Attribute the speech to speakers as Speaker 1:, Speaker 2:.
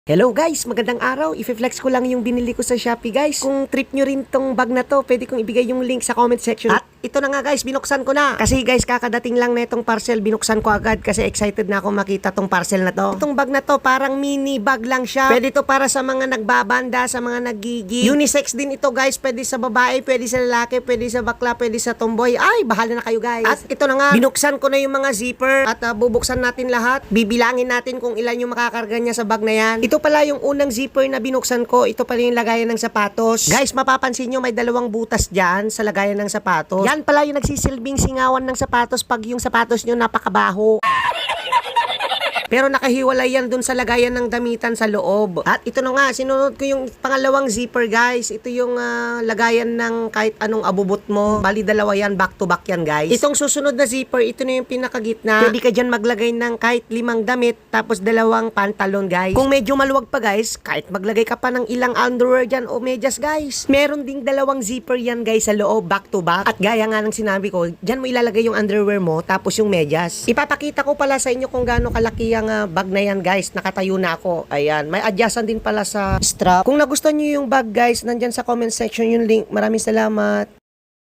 Speaker 1: Hello guys, magandang araw. I-flex ko lang yung binili ko sa Shopee guys. Kung trip nyo rin tong bag na to, pwede kong ibigay yung link sa comment section. At ito na nga guys, binuksan ko na. Kasi guys, kakadating lang na itong parcel, binuksan ko agad kasi excited na ako makita tong parcel na to. Itong bag na to, parang mini bag lang siya. Pwede to para sa mga nagbabanda, sa mga nagigi. Unisex din ito guys, pwede sa babae, pwede sa lalaki, pwede sa bakla, pwede sa tomboy. Ay, bahala na kayo guys. At ito na nga, binuksan ko na yung mga zipper at bubuksan natin lahat. Bibilangin natin kung ilan yung makakarga niya sa bag na yan. Ito pala yung unang zipper na binuksan ko. Ito pala yung lagayan ng sapatos. Guys, mapapansin nyo may dalawang butas dyan sa lagayan ng sapatos. Yan pala yung nagsisilbing singawan ng sapatos pag yung sapatos nyo napakabaho. Pero nakahiwalay yan dun sa lagayan ng damitan sa loob. At ito na nga, sinunod ko yung pangalawang zipper guys. Ito yung lagayan ng kahit anong abubot mo. Bali dalawa yan, back to back yan guys. Itong susunod na zipper, ito na yung pinakagitna. Pwede ka dyan maglagay ng kahit 5 damit, tapos 2 pantalon guys. Kung medyo maluwag pa guys, kahit maglagay ka pa ng ilang underwear dyan o medyas guys. Meron ding 2 zipper yan guys sa loob, back to back. At gaya nga ng sinabi ko, dyan mo ilalagay yung underwear mo, tapos yung medyas. Ipapakita ko pala sa inyo kung gaano kalaki ang bag na yan guys. Nakatayo na ako. Ayan. May adjustan din pala sa strap. Kung nagustuhan nyo yung bag guys, nandyan sa comment section yung link. Maraming salamat.